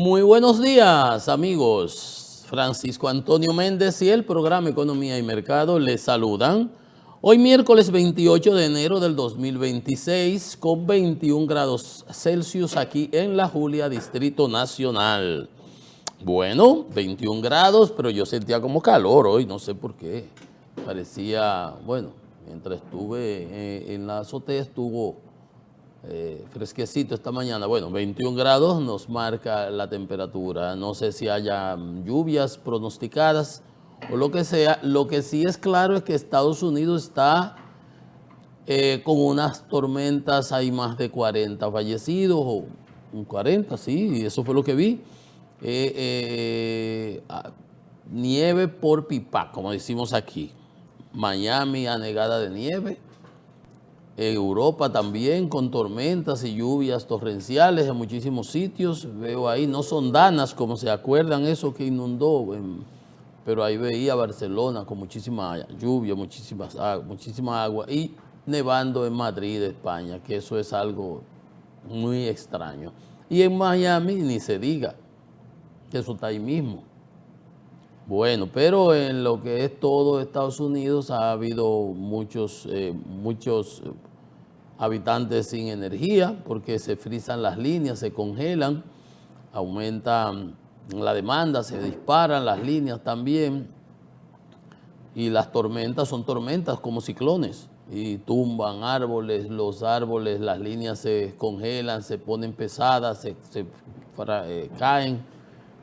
Muy buenos días, amigos. Francisco Antonio Méndez y el programa Economía y Mercado les saludan. Hoy miércoles 28 de enero del 2026 con 21 grados Celsius aquí en La Julia, Distrito Nacional. Bueno, 21 grados, pero yo sentía como calor hoy, no sé por qué. Parecía, bueno, mientras estuve en la azotea estuvo fresquecito esta mañana. Bueno, 21 grados nos marca la temperatura. No sé si haya lluvias pronosticadas o lo que sea. Lo que sí es claro es que Estados Unidos está con unas tormentas. Hay más de 40 fallecidos, o 40, sí, y eso fue lo que vi. Nieve por pipa, como decimos aquí. Miami anegada de nieve. Europa también con tormentas y lluvias torrenciales en muchísimos sitios. Veo ahí, no son danas como se acuerdan eso que inundó, pero ahí veía Barcelona con muchísima lluvia, muchísima agua y nevando en Madrid, España, que eso es algo muy extraño. Y en Miami ni se diga, que eso está ahí mismo. Bueno, pero en lo que es todo Estados Unidos ha habido muchos habitantes sin energía porque se frisan las líneas, se congelan, aumenta la demanda, se disparan las líneas también y las tormentas son tormentas como ciclones y tumban árboles, los árboles, las líneas se congelan, se ponen pesadas,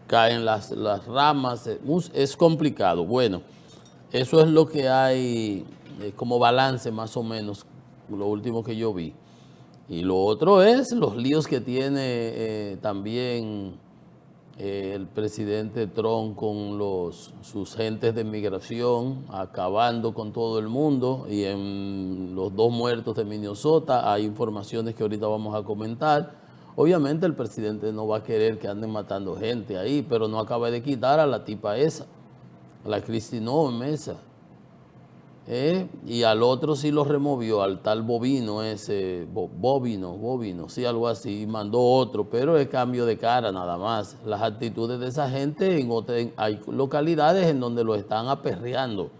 caen las ramas, es complicado. Bueno, eso es lo que hay como balance más o menos, lo último que yo vi. Y lo otro es los líos que tiene también el presidente Trump con sus gentes de migración, acabando con todo el mundo. Y en los 2 muertos de Minnesota hay informaciones que ahorita vamos a comentar. Obviamente el presidente no va a querer que anden matando gente ahí, pero no acaba de quitar a la tipa esa, a la Cristinó Mesa. Y al otro sí lo removió, al tal Bobino ese, Bobino, sí, algo así, y mandó otro, pero es cambio de cara nada más. Las actitudes de esa gente, hay localidades en donde lo están aperreando.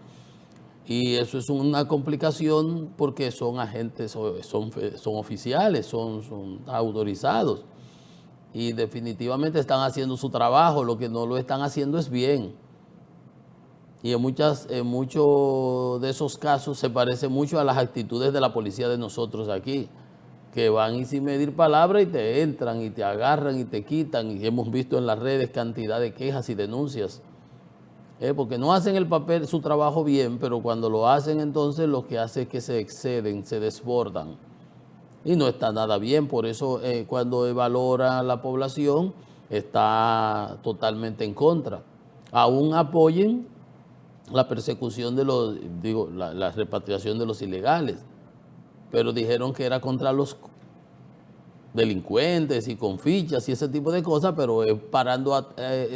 Y eso es una complicación porque son agentes, son oficiales, son autorizados. Y definitivamente están haciendo su trabajo, lo que no lo están haciendo es bien. Y en muchos de esos casos se parece mucho a las actitudes de la policía de nosotros aquí, que van y sin medir palabra y te entran y te agarran y te quitan. Y hemos visto en las redes cantidad de quejas y denuncias. Porque no hacen el papel, su trabajo bien, pero cuando lo hacen entonces lo que hace es que se exceden, se desbordan. Y no está nada bien, por eso cuando valora la población está totalmente en contra. Aún apoyen la persecución de la repatriación de los ilegales, pero dijeron que era contra los delincuentes y con fichas y ese tipo de cosas, pero parando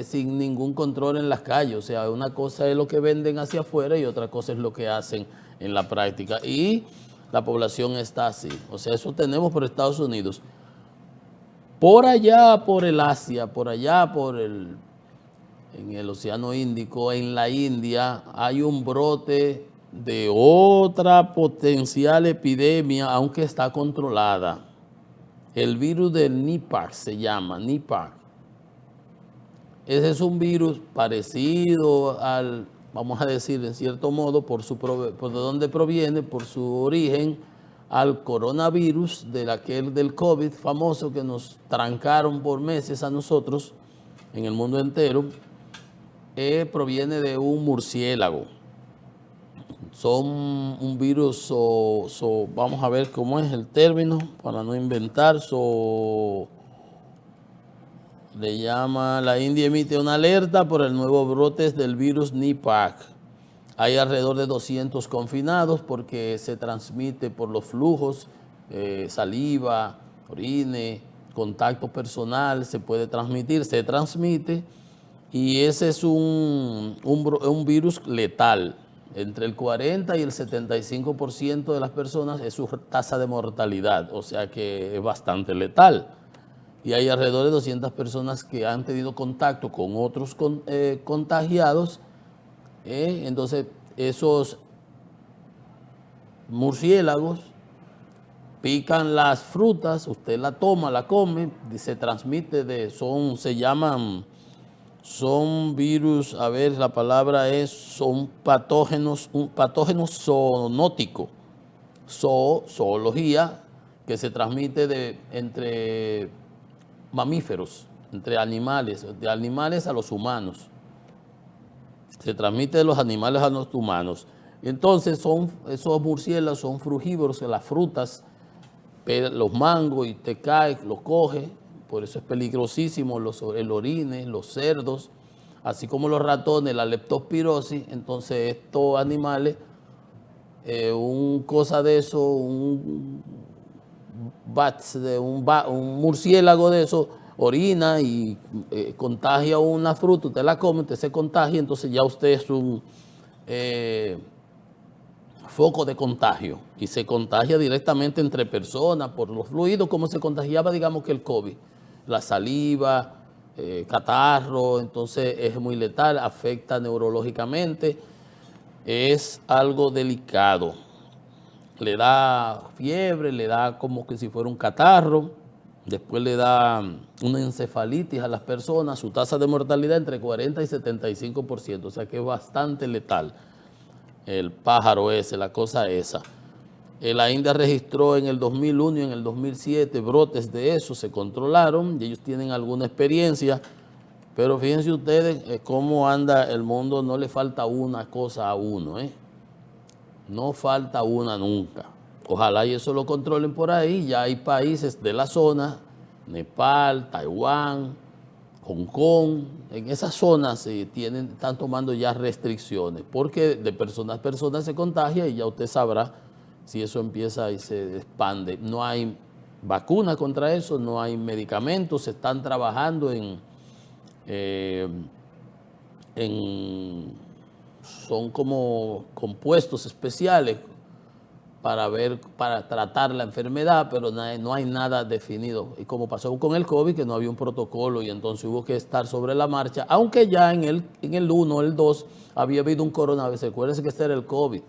sin ningún control en las calles. O sea, una cosa es lo que venden hacia afuera y otra cosa es lo que hacen en la práctica. Y la población está así. O sea, eso tenemos por Estados Unidos. Por allá, por el Asia, por allá, en el Océano Índico, en la India, hay un brote de otra potencial epidemia, aunque está controlada. El virus del Nipah se llama, Nipah. Ese es un virus parecido al, vamos a decir en cierto modo, por de dónde proviene, por su origen, al coronavirus del COVID famoso que nos trancaron por meses a nosotros en el mundo entero. Proviene de un murciélago. Son un virus, vamos a ver cómo es el término para no inventar. Le llama, la India emite una alerta por el nuevo brote del virus Nipah. Hay alrededor de 200 confinados porque se transmite por los flujos, saliva, orine, contacto personal, se puede transmitir, se transmite. Y ese es un virus letal. Entre el 40 y el 75% de las personas es su tasa de mortalidad, o sea que es bastante letal. y hay alrededor de 200 personas que han tenido contacto con otros contagiados. Entonces, esos murciélagos pican las frutas, usted la toma, la come, se transmite son virus, a ver, la palabra son patógenos, un patógeno zoonótico, zoología, que se transmite entre mamíferos, entre animales, de animales a los humanos. Se transmite de los animales a los humanos. Entonces, esos murciélagos son frugívoros, las frutas, los mangos, y te cae, los coge, por eso es peligrosísimo el orine, los cerdos, así como los ratones, la leptospirosis. Entonces estos animales, un murciélago de eso, orina y contagia una fruta, usted la come, usted se contagia, entonces ya usted es un foco de contagio y se contagia directamente entre personas por los fluidos, como se contagiaba, digamos, que el COVID, la saliva, catarro. Entonces es muy letal, afecta neurológicamente, es algo delicado, le da fiebre, le da como que si fuera un catarro, después le da una encefalitis a las personas, su tasa de mortalidad entre 40 y 75%, o sea que es bastante letal. El pájaro ese, la cosa esa. La India registró en el 2001 y en el 2007 brotes de eso, se controlaron y ellos tienen alguna experiencia, pero fíjense ustedes cómo anda el mundo, no le falta una cosa a uno, no falta una nunca. Ojalá y eso lo controlen por ahí. Ya hay países de la zona, Nepal, Taiwán, Hong Kong, en esas zonas están tomando ya restricciones, porque de personas a personas se contagia y ya usted sabrá si eso empieza y se expande. No hay vacuna contra eso, no hay medicamentos, se están trabajando son como compuestos especiales para tratar la enfermedad, pero no hay nada definido. Y como pasó con el COVID, que no había un protocolo y entonces hubo que estar sobre la marcha, aunque ya en el 1, el 2, había habido un coronavirus. Acuérdense que este era el COVID,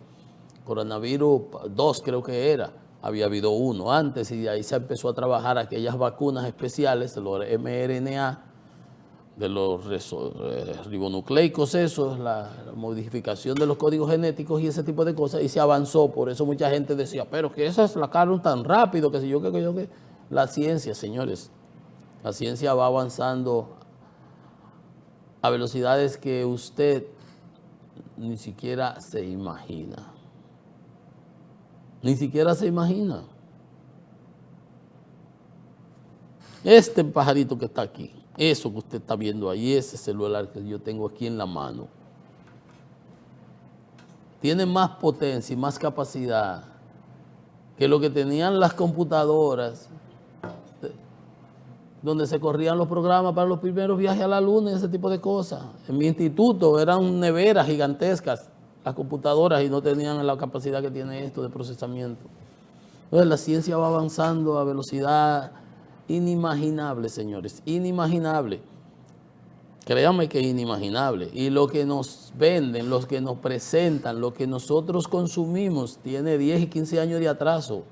coronavirus 2 creo que era, había habido uno antes y de ahí se empezó a trabajar aquellas vacunas especiales, los mRNA, de los ribonucleicos, eso, la modificación de los códigos genéticos y ese tipo de cosas, y se avanzó. Por eso mucha gente decía, pero que esas la sacaron tan rápido, que si yo, que la ciencia, señores, la ciencia va avanzando a velocidades que usted ni siquiera se imagina. Ni siquiera se imagina. Este pajarito que está aquí, eso que usted está viendo ahí, ese celular que yo tengo aquí en la mano, tiene más potencia y más capacidad que lo que tenían las computadoras donde se corrían los programas para los primeros viajes a la luna y ese tipo de cosas. En mi instituto eran neveras gigantescas las computadoras y no tenían la capacidad que tiene esto de procesamiento. Entonces la ciencia va avanzando a velocidad inimaginable, señores, inimaginable. Créanme que es inimaginable. Y lo que nos venden, los que nos presentan, lo que nosotros consumimos, tiene 10 y 15 años de atraso.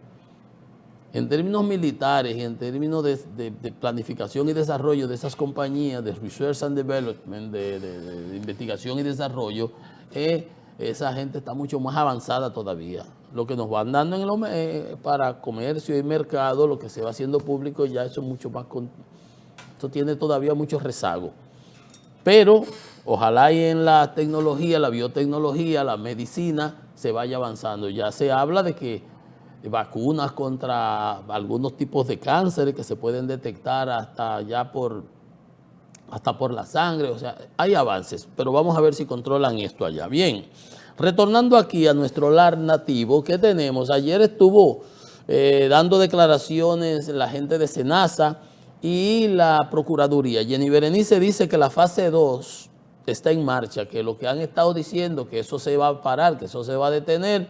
En términos militares y en términos de planificación y desarrollo de esas compañías, de Research and Development, de investigación y desarrollo, esa gente está mucho más avanzada todavía. Lo que nos van dando para comercio y mercado, lo que se va haciendo público, ya eso es mucho más, esto tiene todavía mucho rezago. Pero ojalá y en la tecnología, la biotecnología, la medicina, se vaya avanzando. Ya se habla de que vacunas contra algunos tipos de cánceres que se pueden detectar hasta por la sangre. O sea, hay avances, pero vamos a ver si controlan esto allá. Bien, retornando aquí a nuestro lar nativo, ¿qué tenemos? Ayer estuvo dando declaraciones la gente de SENASA y la Procuraduría. Jenny Berenice dice que la fase 2 está en marcha, que lo que han estado diciendo, que eso se va a parar, que eso se va a detener,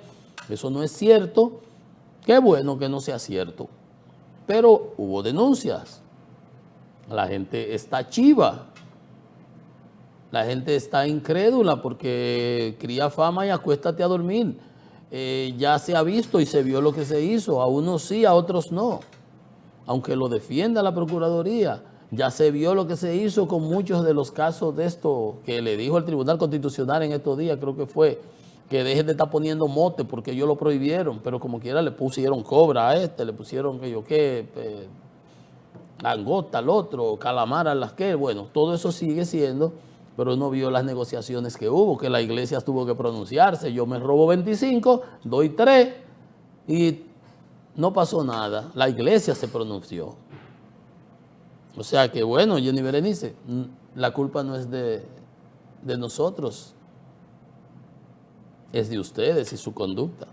eso no es cierto. Qué bueno que no sea cierto, pero hubo denuncias. La gente está chiva. La gente está incrédula porque cría fama y acuéstate a dormir. Ya se ha visto y se vio lo que se hizo. A unos sí, a otros no. Aunque lo defienda la Procuraduría. Ya se vio lo que se hizo con muchos de los casos de esto que le dijo el Tribunal Constitucional en estos días, creo que fue, que dejen de estar poniendo mote porque ellos lo prohibieron, pero como quiera le pusieron cobra a este, le pusieron que yo qué, langosta al otro, calamar a las que, bueno, todo eso sigue siendo, pero no vio las negociaciones que hubo, que la iglesia tuvo que pronunciarse, yo me robo 25, doy 3 y no pasó nada, la iglesia se pronunció. O sea que bueno, Jenny Berenice, la culpa no es de nosotros, es de ustedes y su conducta.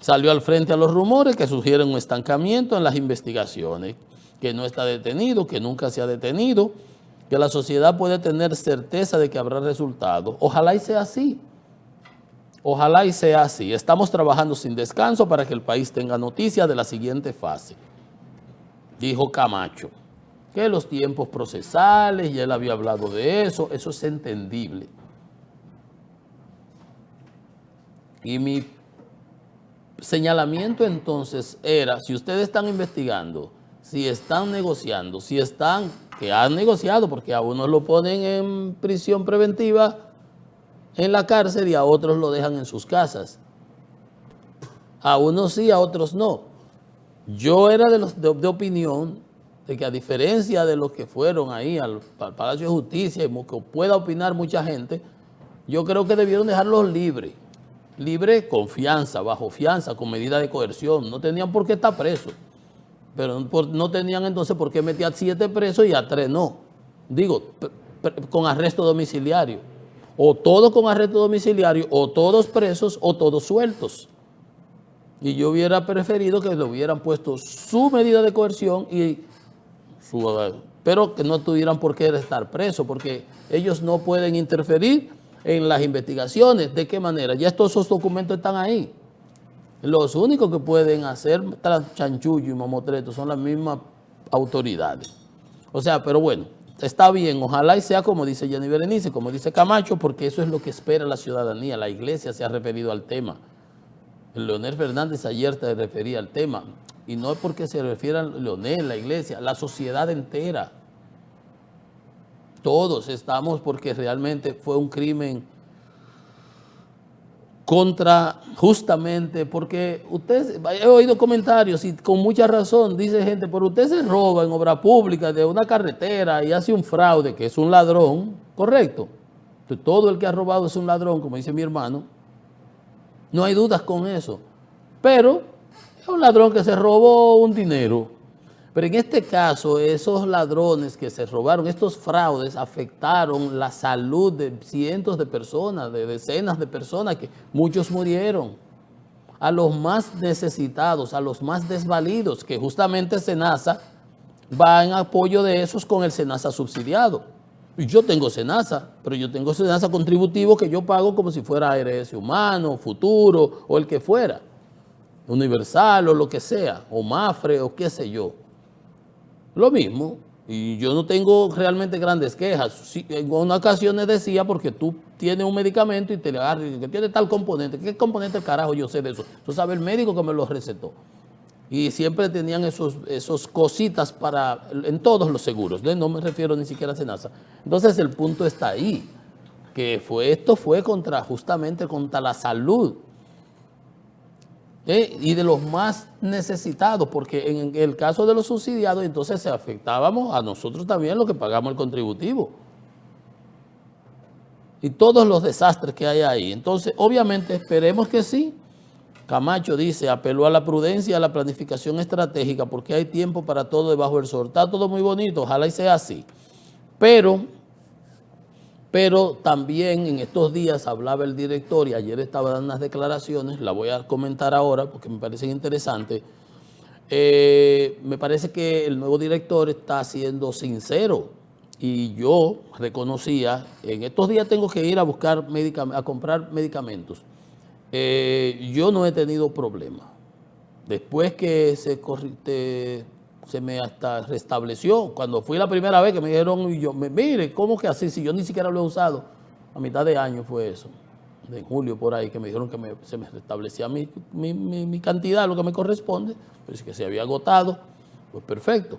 Salió al frente a los rumores que sugieren un estancamiento en las investigaciones, que no está detenido, que nunca se ha detenido, que la sociedad puede tener certeza de que habrá resultados. Ojalá y sea así. Ojalá y sea así. Estamos trabajando sin descanso para que el país tenga noticias de la siguiente fase. Dijo Camacho, que los tiempos procesales, y él había hablado de eso es entendible. Y mi señalamiento entonces era, si ustedes están investigando, si están negociando, si están, que han negociado, porque a unos lo ponen en prisión preventiva en la cárcel y a otros lo dejan en sus casas. A unos sí, a otros no. Yo era de opinión de que a diferencia de los que fueron ahí al Palacio de Justicia y que pueda opinar mucha gente, yo creo que debieron dejarlos libres. Libre con fianza, bajo fianza, con medida de coerción. No tenían por qué estar presos. Pero no tenían entonces por qué meter a 7 presos y a 3 no. Digo, con arresto domiciliario. O todos con arresto domiciliario, o todos presos, o todos sueltos. Y yo hubiera preferido que le hubieran puesto su medida de coerción pero que no tuvieran por qué estar presos, porque ellos no pueden interferir en las investigaciones. ¿De qué manera? Ya esos documentos están ahí. Los únicos que pueden hacer chanchullo y mamotreto son las mismas autoridades. O sea, pero bueno, está bien, ojalá y sea como dice Jenny Berenice, como dice Camacho, porque eso es lo que espera la ciudadanía. La iglesia se ha referido al tema. Leonel Fernández ayer te refería al tema, y no es porque se refiera a Leonel, la iglesia, la sociedad entera. Todos estamos porque realmente fue un crimen justamente porque he oído comentarios y con mucha razón dice gente, pero usted se roba en obra pública de una carretera y hace un fraude, que es un ladrón, ¿correcto? Entonces, todo el que ha robado es un ladrón, como dice mi hermano. No hay dudas con eso, pero es un ladrón que se robó un dinero. Pero en este caso, esos ladrones que se robaron, estos fraudes afectaron la salud de cientos de personas, de decenas de personas, que muchos murieron. A los más necesitados, a los más desvalidos, que justamente SENASA va en apoyo de esos con el SENASA subsidiado. Y yo tengo SENASA, pero yo tengo SENASA contributivo que yo pago como si fuera ARS Humano, Futuro o el que fuera, Universal o lo que sea, o Mafre o qué sé yo. Lo mismo, y yo no tengo realmente grandes quejas. Sí, en unas ocasiones decía, porque tú tienes un medicamento y te le agarras y que tiene tal componente. ¿Qué componente carajo yo sé de eso? Eso sabe el médico que me lo recetó. Y siempre tenían esos cositas en todos los seguros, no me refiero ni siquiera a SENASA. Entonces el punto está ahí, que esto fue justamente contra la salud y de los más necesitados, porque en el caso de los subsidiados entonces se afectábamos a nosotros también los que pagamos el contributivo. Y todos los desastres que hay ahí. Entonces obviamente esperemos que sí. Camacho dice, apeló a la prudencia y a la planificación estratégica porque hay tiempo para todo debajo del sol. Está todo muy bonito, ojalá y sea así. Pero también en estos días hablaba el director y ayer estaba dando unas declaraciones, la voy a comentar ahora porque me parecen interesantes. Me parece que el nuevo director está siendo sincero y yo reconocía, en estos días tengo que ir a buscar a comprar medicamentos. Yo no he tenido problema. Después que se me hasta restableció. Cuando fui la primera vez que me dijeron, y yo, mire, ¿cómo que así? Si yo ni siquiera lo he usado. A mitad de año fue eso, de julio por ahí, que me dijeron que se me restablecía mi cantidad, lo que me corresponde, pero es que se había agotado, pues perfecto.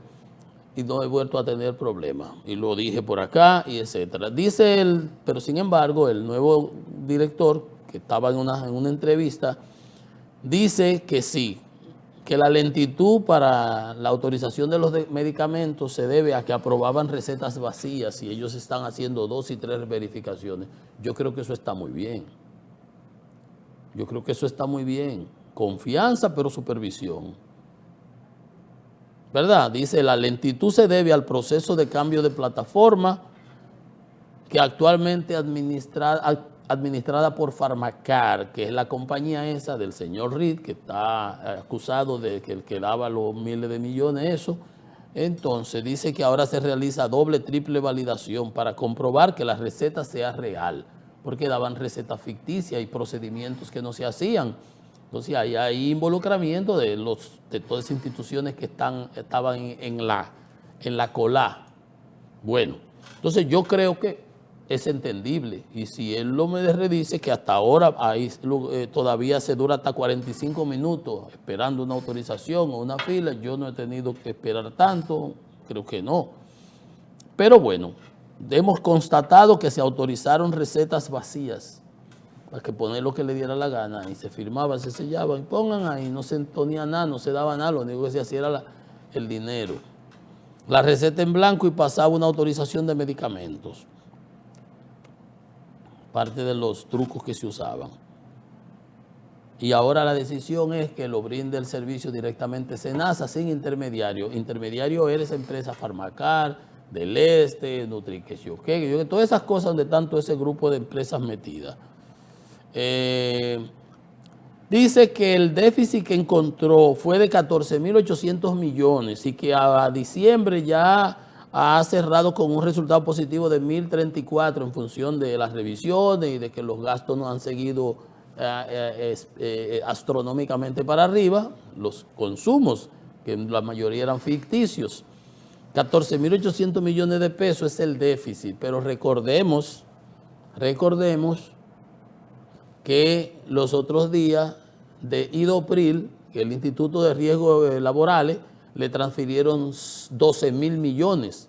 Y no he vuelto a tener problemas. Y lo dije por acá, y etcétera. Dice él, pero sin embargo, el nuevo director, que estaba en una entrevista, dice que sí, que la lentitud para la autorización de los medicamentos se debe a que aprobaban recetas vacías y ellos están haciendo 2 y 3 verificaciones. Yo creo que eso está muy bien. Yo creo que eso está muy bien. Confianza, pero supervisión. ¿Verdad? Dice, la lentitud se debe al proceso de cambio de plataforma que actualmente administrada por Pharmacar, que es la compañía esa del señor Reed, que está acusado de que el que daba los miles de millones, eso. Entonces dice que ahora se realiza doble, triple validación para comprobar que la receta sea real, porque daban recetas ficticias y procedimientos que no se hacían. Entonces hay involucramiento de todas esas instituciones que estaban en la cola. Bueno, entonces yo creo que es entendible. Y si el MDR dice que hasta ahora ahí, todavía se dura hasta 45 minutos esperando una autorización o una fila, yo no he tenido que esperar tanto, creo que no. Pero bueno, hemos constatado que se autorizaron recetas vacías para que poner lo que le diera la gana y se firmaba, se sellaba y pongan ahí, no se ponía nada, no se daba nada, lo único que se hacía era el dinero. La receta en blanco y pasaba una autorización de medicamentos. Parte de los trucos que se usaban. Y ahora la decisión es que lo brinde el servicio directamente SENASA sin intermediario. Intermediario era esa empresa Pharmacar, del Este, Nutriquesioque, todas esas cosas donde tanto ese grupo de empresas metidas. Dice que el déficit que encontró fue de 14.800 millones y que a diciembre ya ha cerrado con un resultado positivo de 1.034 en función de las revisiones y de que los gastos no han seguido astronómicamente para arriba, los consumos, que la mayoría eran ficticios. 14.800 millones de pesos es el déficit, pero recordemos que los otros días de IDOPRIL, que el Instituto de Riesgos Laborales, le transfirieron 12.000 millones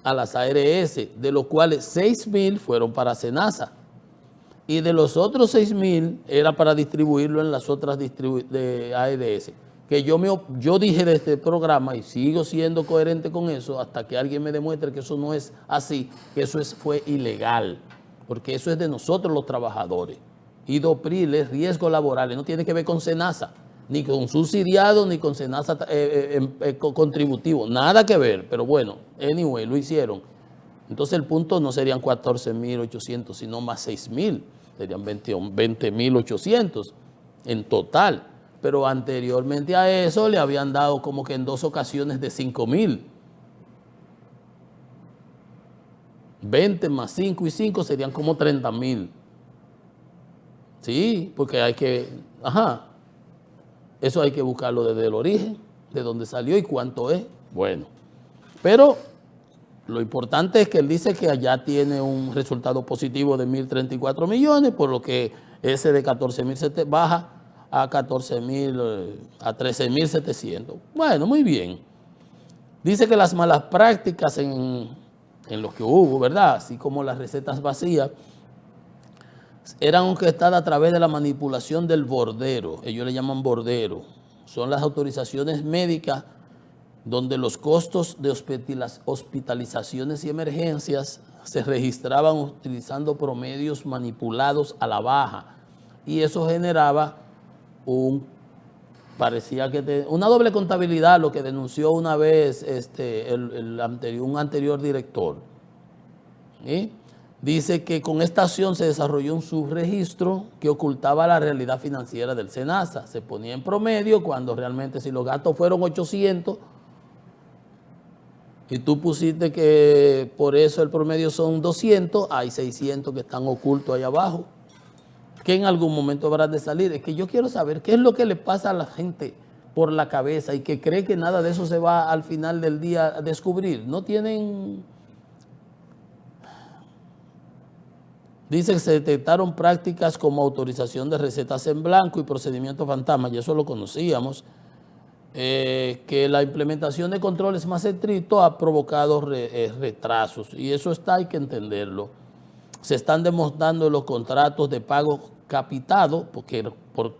a las ARS, de los cuales 6.000 fueron para SENASA. Y de los otros 6.000 era para distribuirlo en las otras de ARS. Que yo dije de este programa y sigo siendo coherente con eso hasta que alguien me demuestre que eso no es así, que eso fue ilegal, porque eso es de nosotros los trabajadores. IDOPRIL es riesgo laboral, no tiene que ver con SENASA, ni con subsidiado, ni con SENASA contributivo, nada que ver, pero bueno, anyway, lo hicieron. Entonces el punto no serían 14.800, sino más 6.000, serían 20.800 en total. Pero anteriormente a eso le habían dado como que en 2 ocasiones de 5.000. 20 más 5 y 5 serían como 30.000. Sí, porque hay que, eso hay que buscarlo desde el origen, de dónde salió y cuánto es. Bueno, pero lo importante es que él dice que allá tiene un resultado positivo de 1.034 millones, por lo que ese de 14.000 baja a 13.700. Bueno, muy bien. Dice que las malas prácticas en los que hubo, ¿verdad? Así como las recetas vacías, eran orquestadas a través de la manipulación del bordero. Ellos le llaman bordero. Son las autorizaciones médicas donde los costos de hospitalizaciones y emergencias se registraban utilizando promedios manipulados a la baja. Y eso generaba una doble contabilidad, lo que denunció una vez un anterior director. ¿Sí? Dice que con esta acción se desarrolló un subregistro que ocultaba la realidad financiera del SENASA. Se ponía en promedio cuando realmente si los gastos fueron 800 y tú pusiste que por eso el promedio son 200, hay 600 que están ocultos ahí abajo, que en algún momento habrán de salir. Es que yo quiero saber qué es lo que le pasa a la gente por la cabeza y que cree que nada de eso se va al final del día a descubrir. No tienen... Dice que se detectaron prácticas como autorización de recetas en blanco y procedimientos fantasma, y eso lo conocíamos, que la implementación de controles más estrictos ha provocado retrasos, y eso hay que entenderlo. Se están demostrando los contratos de pago capitado, porque por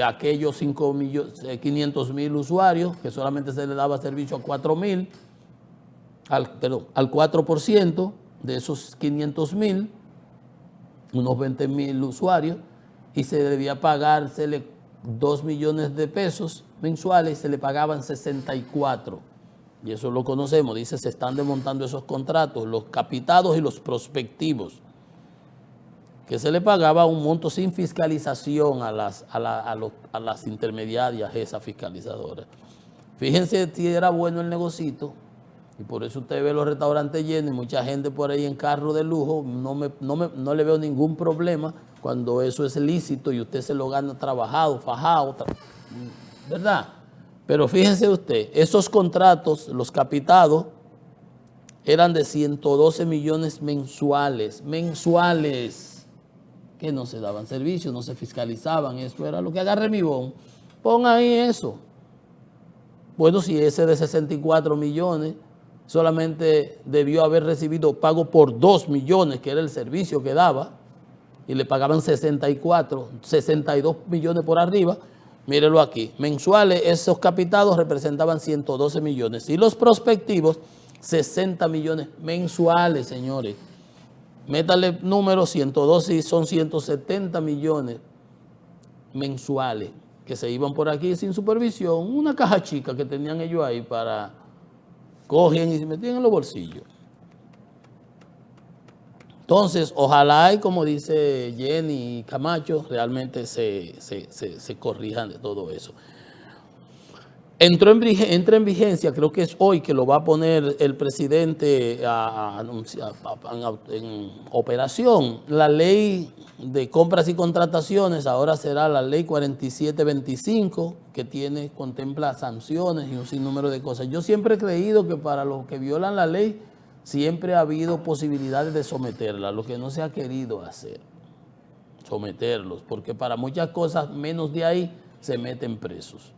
aquellos 500.000 usuarios, que solamente se le daba servicio a 4.000, al 4% de esos 500.000, unos 20.000 usuarios, y se debía pagársele 2 millones de pesos mensuales, se le pagaban 64. Y eso lo conocemos, dice, se están desmontando esos contratos, los capitados y los prospectivos, que se le pagaba un monto sin fiscalización a las intermediarias, esas fiscalizadoras. Fíjense si era bueno el negocito, y por eso usted ve los restaurantes llenos y mucha gente por ahí en carro de lujo. No le veo ningún problema cuando eso es lícito y usted se lo gana trabajado, fajado, ¿verdad? Pero fíjense usted, esos contratos, los capitados, eran de 112 millones mensuales, que no se daban servicios, no se fiscalizaban. Eso era lo que agarre mi bon. Pon ahí eso. Bueno, si ese de 64 millones solamente debió haber recibido pago por 2 millones, que era el servicio que daba, y le pagaban 62 millones por arriba, mírenlo aquí, mensuales esos capitados representaban 112 millones, y los prospectivos 60 millones mensuales, señores. Métale número 112 y son 170 millones mensuales que se iban por aquí sin supervisión, una caja chica que tenían ellos ahí para... Cogían y se metían en los bolsillos. Entonces, ojalá y como dice Jenny Camacho, realmente se corrijan de todo eso. Entra en vigencia, creo que es hoy que lo va a poner el presidente en operación, la ley de compras y contrataciones. Ahora será la ley 4725, que contempla sanciones y un sinnúmero de cosas. Yo siempre he creído que para los que violan la ley siempre ha habido posibilidades de someterla, lo que no se ha querido hacer, someterlos, porque para muchas cosas menos de ahí se meten presos.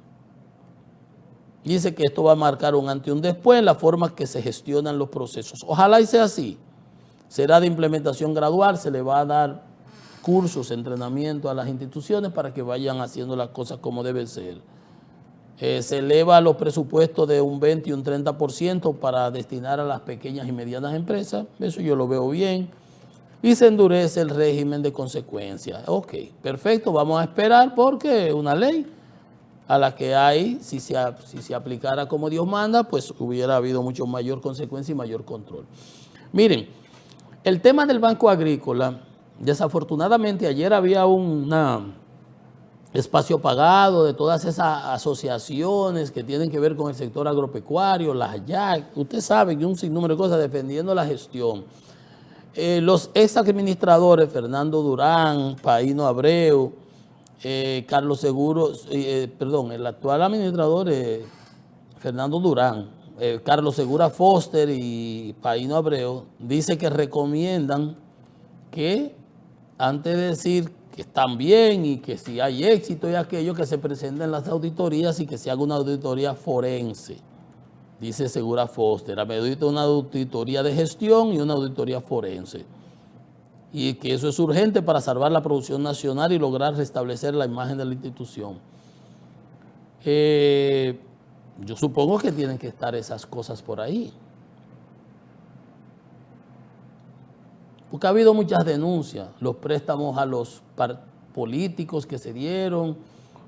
Dice que esto va a marcar un antes y un después en la forma que se gestionan los procesos. Ojalá y sea así. Será de implementación gradual, se le va a dar cursos, entrenamiento a las instituciones para que vayan haciendo las cosas como debe ser. Se eleva los presupuestos de un 20 y un 30% para destinar a las pequeñas y medianas empresas. Eso yo lo veo bien. Y se endurece el régimen de consecuencias. Ok, perfecto, vamos a esperar porque es una ley a la que hay, si se aplicara como Dios manda, pues hubiera habido mucho mayor consecuencia y mayor control. Miren, el tema del Banco Agrícola, desafortunadamente ayer había un espacio pagado de todas esas asociaciones que tienen que ver con el sector agropecuario, las JAC, usted sabe que un sinnúmero de cosas defendiendo la gestión. Los ex administradores, Fernando Durán, Paíno Abreu, Carlos Seguro, el actual administrador Fernando Durán, Carlos Segura Foster y Paíno Abreu, dice que recomiendan que antes de decir que están bien y que si hay éxito y aquello, que se presenten las auditorías y que se haga una auditoría forense. Dice Segura Foster, una auditoría de gestión y una auditoría forense. Y que eso es urgente para salvar la producción nacional y lograr restablecer la imagen de la institución. Yo supongo que tienen que estar esas cosas por ahí. Porque ha habido muchas denuncias, los préstamos a los políticos que se dieron,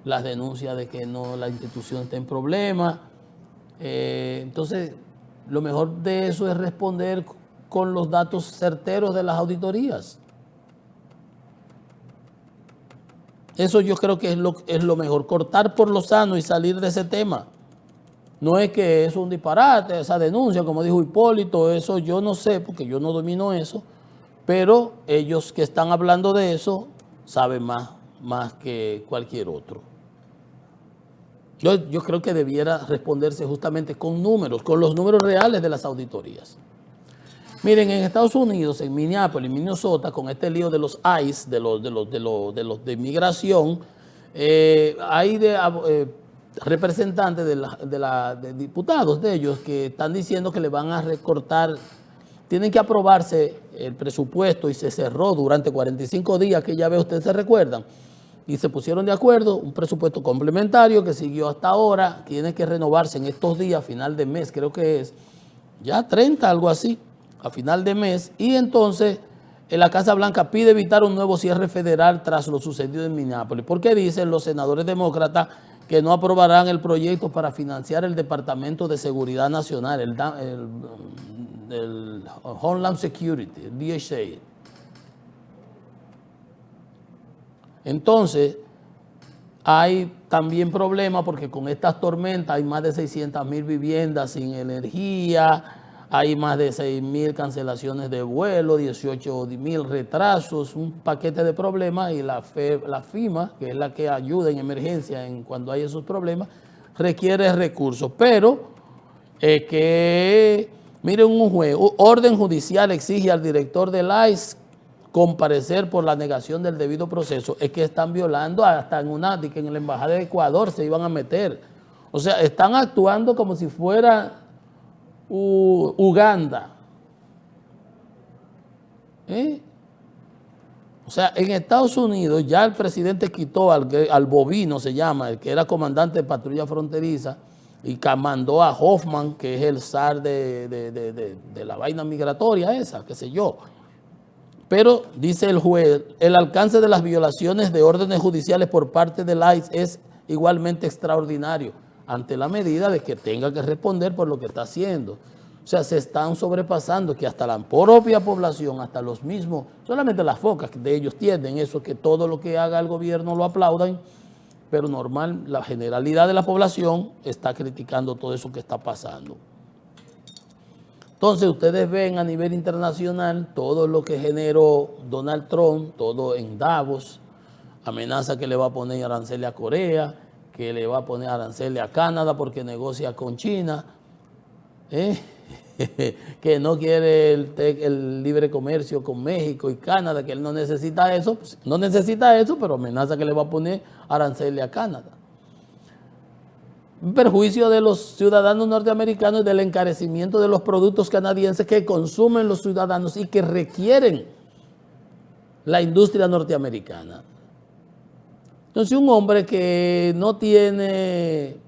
las denuncias de que la institución está en problemas. Entonces, lo mejor de eso es responder con los datos certeros de las auditorías. Eso yo creo que es lo mejor, cortar por lo sano y salir de ese tema. No es que eso es un disparate, esa denuncia, como dijo Hipólito, eso yo no sé, porque yo no domino eso, pero ellos que están hablando de eso saben más que cualquier otro. Yo creo que debiera responderse justamente con números, con los números reales de las auditorías. Miren, en Estados Unidos, en Minneapolis, Minnesota, con este lío de los ICE, de inmigración, hay representantes de diputados de ellos que están diciendo que le van a recortar, tienen que aprobarse el presupuesto y se cerró durante 45 días, que ya ve, ustedes se recuerdan, y se pusieron de acuerdo, un presupuesto complementario que siguió hasta ahora, tiene que renovarse en estos días, a final de mes, creo que es ya 30, algo así, a final de mes, y entonces la Casa Blanca pide evitar un nuevo cierre federal tras lo sucedido en Minneapolis, porque dicen los senadores demócratas que no aprobarán el proyecto para financiar el Departamento de Seguridad Nacional, el Homeland Security, el DHA. Entonces, hay también problemas porque con estas tormentas hay más de 600,000 viviendas sin energía, hay más de 6,000 cancelaciones de vuelo, 18,000 retrasos, un paquete de problemas, y la FEMA, que es la que ayuda en emergencia cuando hay esos problemas, requiere recursos. Pero miren, un juez, orden judicial exige al director del ICE comparecer por la negación del debido proceso. Es que están violando hasta en en la embajada de Ecuador se iban a meter. O sea, están actuando como si fuera Uganda. O sea, en Estados Unidos ya el presidente quitó al Bovino, se llama, el que era comandante de patrulla fronteriza, y mandó a Hoffman, que es el zar de la vaina migratoria esa, qué sé yo. Pero, dice el juez, el alcance de las violaciones de órdenes judiciales por parte del ICE es igualmente extraordinario, ante la medida de que tenga que responder por lo que está haciendo. O sea, se están sobrepasando, que hasta la propia población, hasta los mismos, solamente las focas de ellos tienen eso, que todo lo que haga el gobierno lo aplaudan, pero normal, la generalidad de la población está criticando todo eso que está pasando. Entonces, ustedes ven a nivel internacional todo lo que generó Donald Trump, todo en Davos, amenaza que le va a poner aranceles a Corea, que le va a poner aranceles a Canadá porque negocia con China, que no quiere el libre comercio con México y Canadá, que él no necesita eso, pues, no necesita eso, pero amenaza que le va a poner aranceles a Canadá. En perjuicio de los ciudadanos norteamericanos y del encarecimiento de los productos canadienses que consumen los ciudadanos y que requieren la industria norteamericana. Entonces, un hombre que no tiene,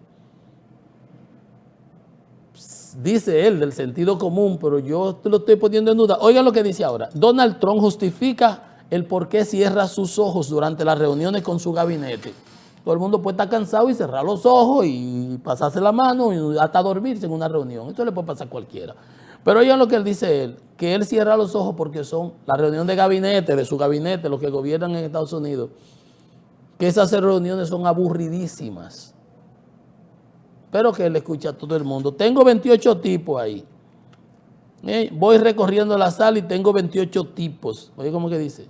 dice él, del sentido común, pero yo lo estoy poniendo en duda. Oigan lo que dice ahora. Donald Trump justifica el por qué cierra sus ojos durante las reuniones con su gabinete. Todo el mundo puede estar cansado y cerrar los ojos y pasarse la mano y hasta dormirse en una reunión. Esto le puede pasar a cualquiera. Pero oigan lo que él dice él, que él cierra los ojos porque son la reunión de gabinete, de su gabinete, los que gobiernan en Estados Unidos, que esas reuniones son aburridísimas. Pero que él escucha a todo el mundo. Tengo 28 tipos ahí. Voy recorriendo la sala y tengo 28 tipos. Oye, ¿cómo que dice?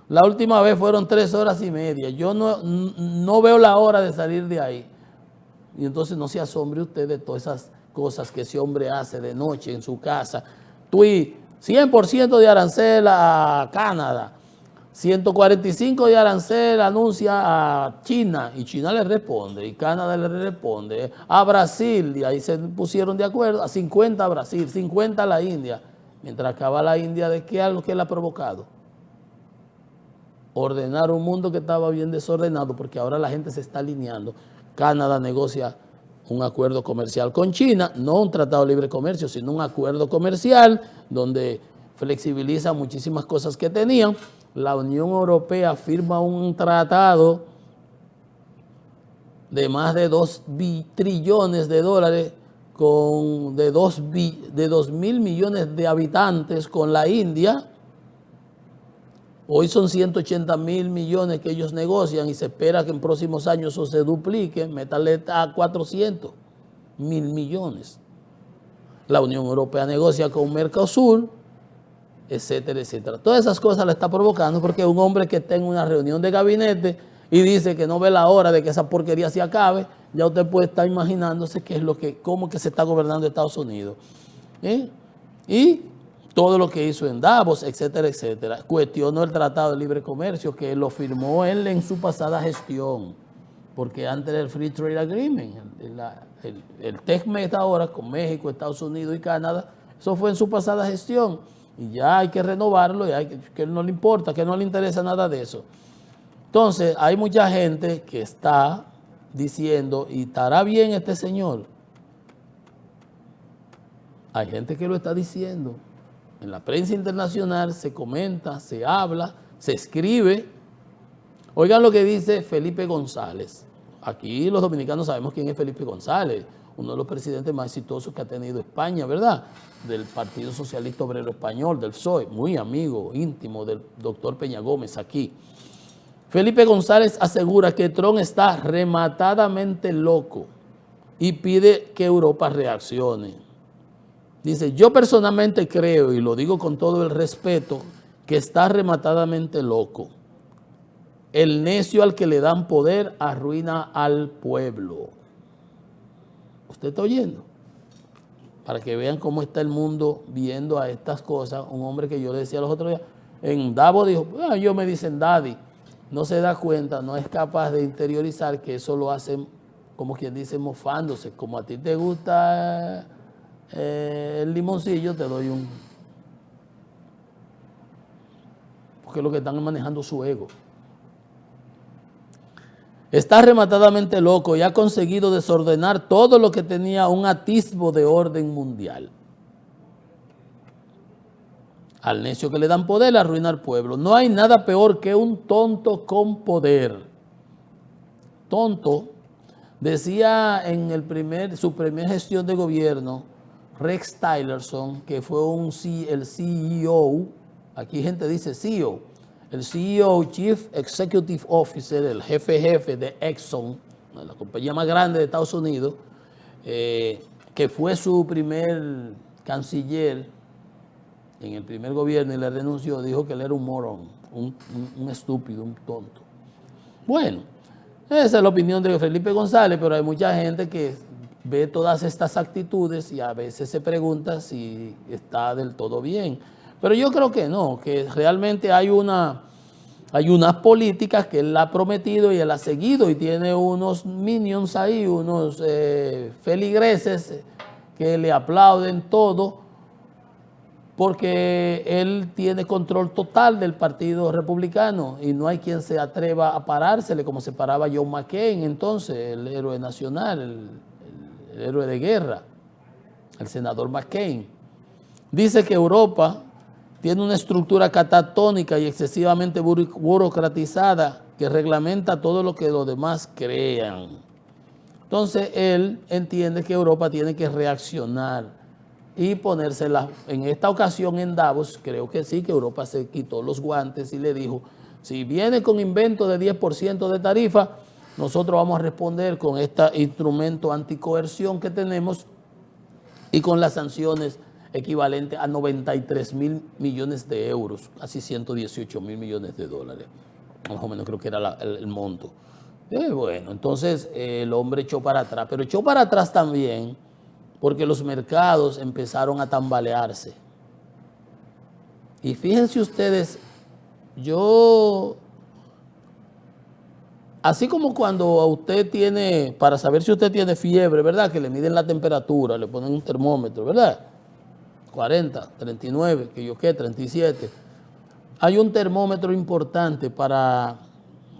La última vez fueron 3 horas y media. Yo no veo la hora de salir de ahí. Y entonces no se asombre usted de todas esas cosas que ese hombre hace de noche en su casa. Tú 100% de arancel a Canadá, 145 de arancel anuncia a China, y China le responde, y Canadá le responde, a Brasil, y ahí se pusieron de acuerdo, a 50 a Brasil, 50 a la India. Mientras acaba la India, ¿de qué algo que él ha provocado? Ordenar un mundo que estaba bien desordenado, porque ahora la gente se está alineando. Canadá negocia un acuerdo comercial con China, no un tratado de libre comercio, sino un acuerdo comercial donde flexibiliza muchísimas cosas que tenían. La Unión Europea firma un tratado de más de 2 trillones de dólares de 2.000 millones de habitantes con la India. Hoy son 180.000 millones que ellos negocian y se espera que en próximos años eso se duplique, métale a 400.000 millones. La Unión Europea negocia con Mercosur, etcétera, etcétera. Todas esas cosas la está provocando porque un hombre que está en una reunión de gabinete y dice que no ve la hora de que esa porquería se acabe, ya usted puede estar imaginándose qué es cómo que se está gobernando Estados Unidos. Y todo lo que hizo en Davos, etcétera, etcétera. Cuestionó el Tratado de Libre Comercio que lo firmó él en su pasada gestión, porque antes del Free Trade Agreement, el TECMEC ahora con México, Estados Unidos y Canadá, eso fue en su pasada gestión y ya hay que renovarlo y que no le importa, que no le interesa nada de eso. Entonces, hay mucha gente que está diciendo, ¿y estará bien este señor? Hay gente que lo está diciendo. En la prensa internacional se comenta, se habla, se escribe. Oigan lo que dice Felipe González. Aquí los dominicanos sabemos quién es Felipe González, uno de los presidentes más exitosos que ha tenido España, ¿verdad? Del Partido Socialista Obrero Español, del PSOE, muy amigo, íntimo del doctor Peña Gómez aquí. Felipe González asegura que Trump está rematadamente loco y pide que Europa reaccione. Dice, yo personalmente creo, y lo digo con todo el respeto, que está rematadamente loco. El necio al que le dan poder arruina al pueblo. ¿Usted está oyendo? Para que vean cómo está el mundo viendo a estas cosas. Un hombre que yo le decía los otros días, en Davos dijo, yo me dicen daddy. No se da cuenta, no es capaz de interiorizar que eso lo hacen, como quien dice, mofándose. Como a ti te gusta el limoncillo, te doy un... Porque lo que están manejando su ego. Está rematadamente loco y ha conseguido desordenar todo lo que tenía un atisbo de orden mundial. Al necio que le dan poder, arruina al pueblo. No hay nada peor que un tonto con poder. Tonto, decía en su primera gestión de gobierno, Rex Tillerson, que fue el CEO, aquí gente dice CEO, el CEO, Chief Executive Officer, el jefe de Exxon, la compañía más grande de Estados Unidos, que fue su primer canciller en el primer gobierno y le renunció, dijo que él era un morón, un estúpido, un tonto. Bueno, esa es la opinión de Felipe González, pero hay mucha gente que ve todas estas actitudes y a veces se pregunta si está del todo bien. Pero yo creo que no, que realmente hay unas políticas que él ha prometido y él ha seguido y tiene unos minions ahí, unos feligreses que le aplauden todo, porque él tiene control total del Partido Republicano y no hay quien se atreva a parársele como se paraba John McCain entonces, el héroe nacional, el héroe de guerra, el senador McCain. Dice que Europa tiene una estructura catatónica y excesivamente burocratizada que reglamenta todo lo que los demás crean. Entonces él entiende que Europa tiene que reaccionar y ponérsela. En esta ocasión en Davos, creo que sí, que Europa se quitó los guantes y le dijo, si viene con invento de 10% de tarifa, nosotros vamos a responder con este instrumento anticoerción que tenemos y con las sanciones equivalentes a 93 mil millones de euros, casi 118 mil millones de dólares. Más o menos creo que era el monto. Bueno, entonces el hombre echó para atrás, pero echó para atrás también porque los mercados empezaron a tambalearse. Y fíjense ustedes, así como cuando a usted tiene, para saber si usted tiene fiebre, ¿verdad? Que le miden la temperatura, le ponen un termómetro, ¿verdad? 40, 39, que yo qué, 37. Hay un termómetro importante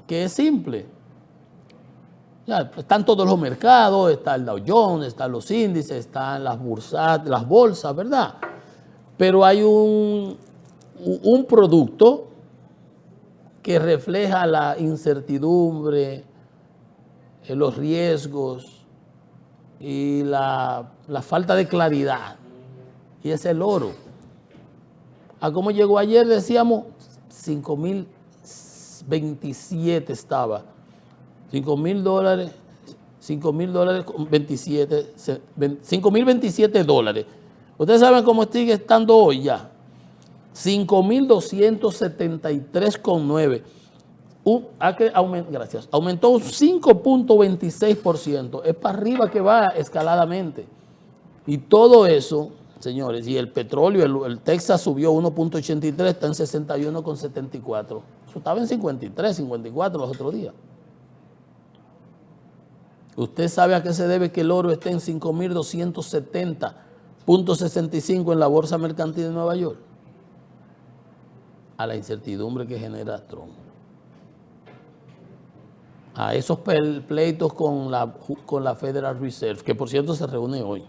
que es simple. Ya, están todos los mercados, está el Dow Jones, están los índices, están las bolsas, ¿verdad? Pero hay un producto que refleja la incertidumbre, los riesgos y la falta de claridad. Y es el oro. ¿A cómo llegó ayer? Decíamos 5.027 estaba. $5.000 con 27, 5.027 dólares. Ustedes saben cómo sigue estando hoy ya. 5.273,9. Gracias. Aumentó un 5.26%. Es para arriba que va escaladamente. Y todo eso, señores, y el petróleo, el Texas subió 1.83, está en 61.74. Eso estaba en 53, 54 los otros días. ¿Usted sabe a qué se debe que el oro esté en 5.270.65 en la Bolsa Mercantil de Nueva York? A la incertidumbre que genera Trump. A esos pleitos con la Federal Reserve, que por cierto se reúne hoy.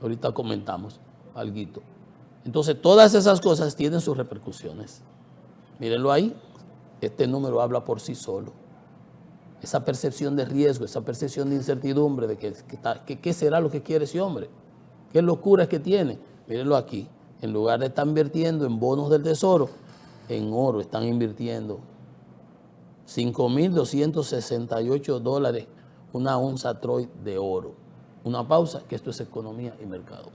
Ahorita comentamos alguito. Entonces, todas esas cosas tienen sus repercusiones. Mírenlo ahí. Este número habla por sí solo. Esa percepción de riesgo, esa percepción de incertidumbre, de qué será lo que quiere ese hombre. ¿Qué locura es que tiene? Mírenlo aquí. En lugar de estar invirtiendo en bonos del tesoro, en oro están invirtiendo $5.268 una onza Troy de oro. Una pausa, que esto es economía y mercado.